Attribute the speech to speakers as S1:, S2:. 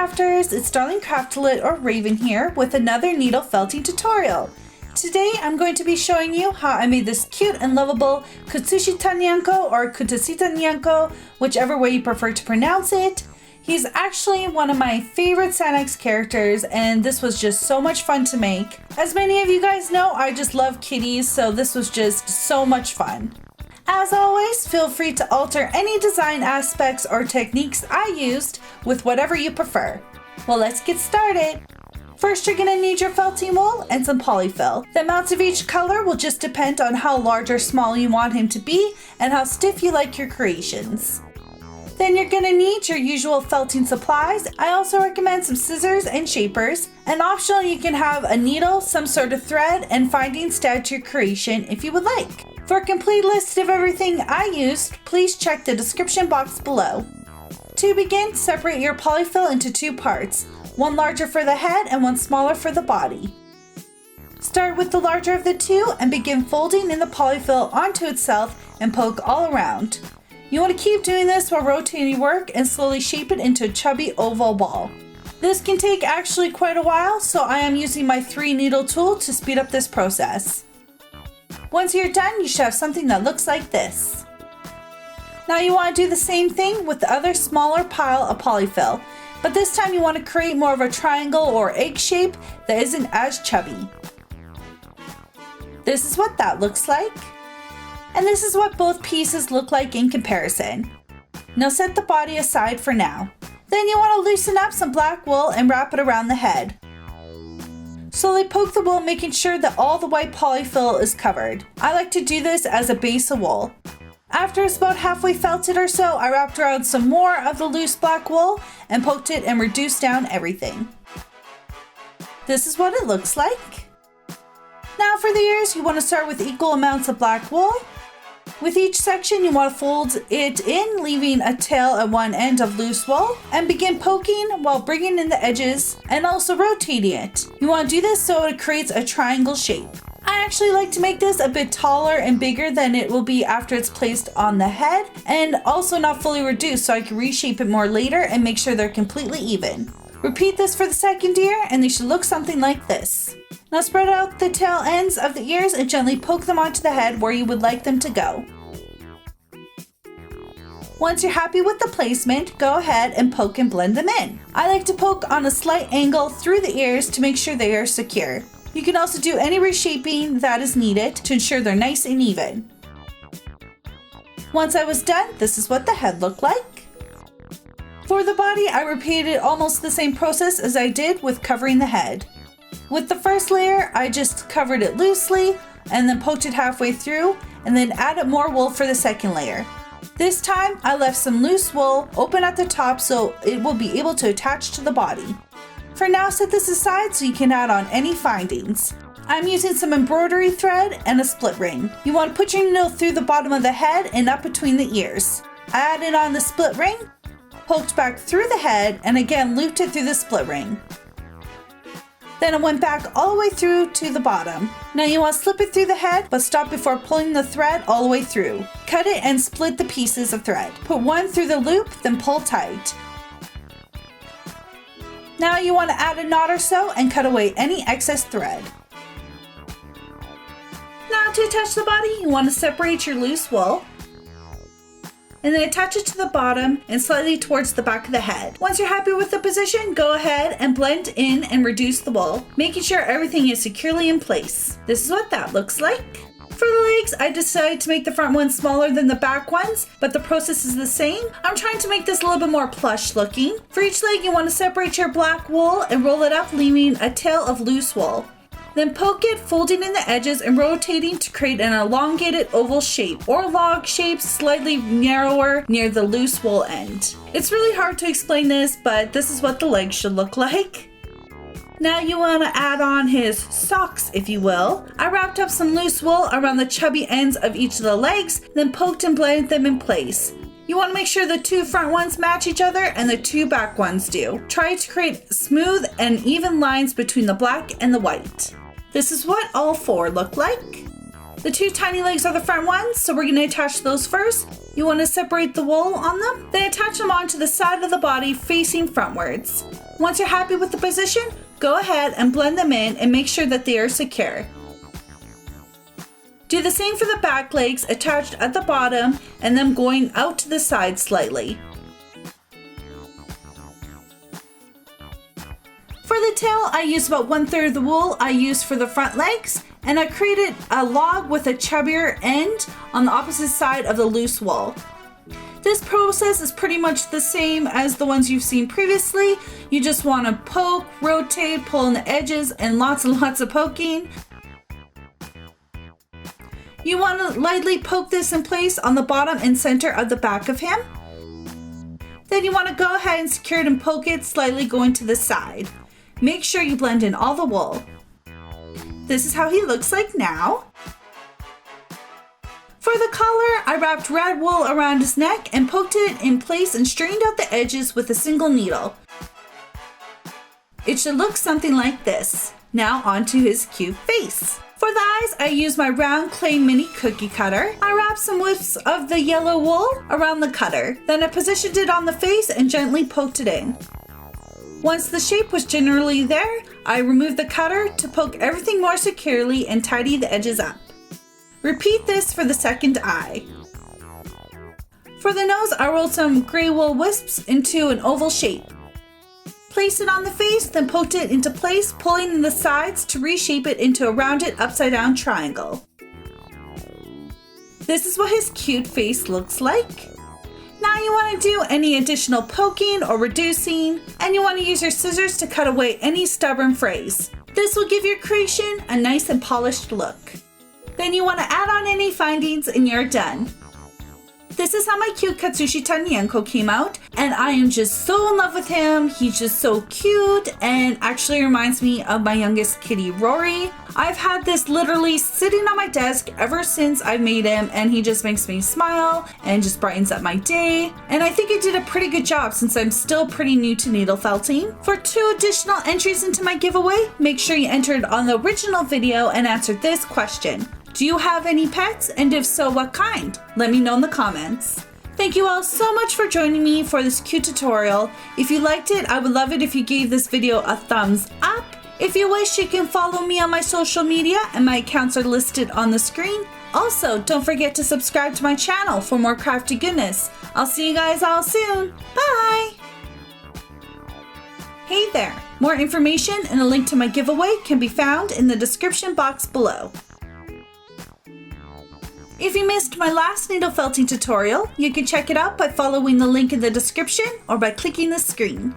S1: Crafters, it's Darling Craftolate or Raven here with another needle felting tutorial. Today I'm going to be showing you how I made this cute and lovable Kutusita Nyanko or Kutusita Nyanko, whichever way you prefer to pronounce it. He's actually one of my favorite Sanex characters and this was just so much fun to make. As many of you guys know, I just love kitties, so this was just so much fun. As always, feel free to alter any design aspects or techniques I used with whatever you prefer. Well, let's get started. First, you're going to need your felting wool and some polyfill. The amounts of each color will just depend on how large or small you want him to be and how stiff you like your creations. Then you're going to need your usual felting supplies. I also recommend some scissors and shapers. And optional, you can have a needle, some sort of thread, and findings to add to your creation if you would like. For a complete list of everything I used, please check the description box below. To begin, separate your polyfill into two parts, one larger for the head and one smaller for the body. Start with the larger of the two and begin folding in the polyfill onto itself and poke all around. You want to keep doing this while rotating your work and slowly shape it into a chubby oval ball. This can take actually quite a while, so I am using my 3 needle tool to speed up this process. Once you're done, you should have something that looks like this. Now you want to do the same thing with the other smaller pile of polyfill, but this time you want to create more of a triangle or egg shape that isn't as chubby. This is what that looks like. And this is what both pieces look like in comparison. Now set the body aside for now. Then you want to loosen up some black wool and wrap it around the head. Slowly poke the wool, making sure that all the white polyfill is covered. I like to do this as a base of wool. After it's about halfway felted or so, I wrapped around some more of the loose black wool and poked it and reduced down everything. This is what it looks like. Now for the ears, you want to start with equal amounts of black wool. With each section, you want to fold it in, leaving a tail at one end of loose wool, and begin poking while bringing in the edges and also rotating it. You want to do this so it creates a triangle shape. I actually like to make this a bit taller and bigger than it will be after it's placed on the head, and also not fully reduced so I can reshape it more later and make sure they're completely even. Repeat this for the second ear and they should look something like this. Now spread out the tail ends of the ears and gently poke them onto the head where you would like them to go. Once you're happy with the placement, go ahead and poke and blend them in. I like to poke on a slight angle through the ears to make sure they are secure. You can also do any reshaping that is needed to ensure they're nice and even. Once I was done, this is what the head looked like. For the body, I repeated almost the same process as I did with covering the head. With the first layer, I just covered it loosely and then poked it halfway through and then added more wool for the second layer. This time, I left some loose wool open at the top so it will be able to attach to the body. For now, set this aside so you can add on any findings. I'm using some embroidery thread and a split ring. You want to put your needle through the bottom of the head and up between the ears. I added on the split ring, poked back through the head, and again looped it through the split ring. Then I went back all the way through to the bottom. Now you want to slip it through the head, but stop before pulling the thread all the way through. Cut it and split the pieces of thread. Put one through the loop, then pull tight. Now you want to add a knot or so and cut away any excess thread. Now to attach the body, you want to separate your loose wool and then attach it to the bottom and slightly towards the back of the head. Once you're happy with the position, go ahead and blend in and reduce the wool, making sure everything is securely in place. This is what that looks like. For the legs, I decided to make the front ones smaller than the back ones, but the process is the same. I'm trying to make this a little bit more plush looking. For each leg, you want to separate your black wool and roll it up, leaving a tail of loose wool. Then poke it, folding in the edges and rotating to create an elongated oval shape or log shape slightly narrower near the loose wool end. It's really hard to explain this, but this is what the legs should look like. Now you want to add on his socks, if you will. I wrapped up some loose wool around the chubby ends of each of the legs, then poked and blended them in place. You want to make sure the 2 front ones match each other and the 2 back ones do. Try to create smooth and even lines between the black and the white. This is what all 4 look like. The 2 tiny legs are the front ones, so we're going to attach those first. You want to separate the wool on them, then attach them onto the side of the body facing frontwards. Once you're happy with the position, go ahead and blend them in and make sure that they are secure. Do the same for the back legs attached at the bottom and then going out to the side slightly. For the tail, I used about 1/3 of the wool I used for the front legs, and I created a log with a chubbier end on the opposite side of the loose wool. This process is pretty much the same as the ones you've seen previously. You just want to poke, rotate, pull on the edges, and lots of poking. You want to lightly poke this in place on the bottom and center of the back of him. Then you want to go ahead and secure it and poke it slightly going to the side. Make sure you blend in all the wool. This is how he looks like now. For the collar, I wrapped red wool around his neck and poked it in place and straightened out the edges with a single needle. It should look something like this. Now onto his cute face. For the eyes, I used my round clay mini cookie cutter. I wrapped some wisps of the yellow wool around the cutter. Then I positioned it on the face and gently poked it in. Once the shape was generally there, I removed the cutter to poke everything more securely and tidy the edges up. Repeat this for the second eye. For the nose, I rolled some gray wool wisps into an oval shape. Place it on the face, then poked it into place, pulling in the sides to reshape it into a rounded upside down triangle. This is what his cute face looks like. Now you want to do any additional poking or reducing, and you want to use your scissors to cut away any stubborn frays. This will give your creation a nice and polished look. Then you want to add on any findings and you're done. This is how my cute Kutusita Nyanko came out, and I am just so in love with him. He's just so cute and actually reminds me of my youngest kitty, Rory. I've had this literally sitting on my desk ever since I made him, and he just makes me smile and just brightens up my day. And I think I did a pretty good job since I'm still pretty new to needle felting. For 2 additional entries into my giveaway, make sure you entered on the original video and answered this question. Do you have any pets? And if so, what kind? Let me know in the comments. Thank you all so much for joining me for this cute tutorial. If you liked it, I would love it if you gave this video a thumbs up. If you wish, you can follow me on my social media and my accounts are listed on the screen. Also, don't forget to subscribe to my channel for more crafty goodness. I'll see you guys all soon. Bye! Hey there! More information and a link to my giveaway can be found in the description box below. If you missed my last needle felting tutorial, you can check it out by following the link in the description or by clicking the screen.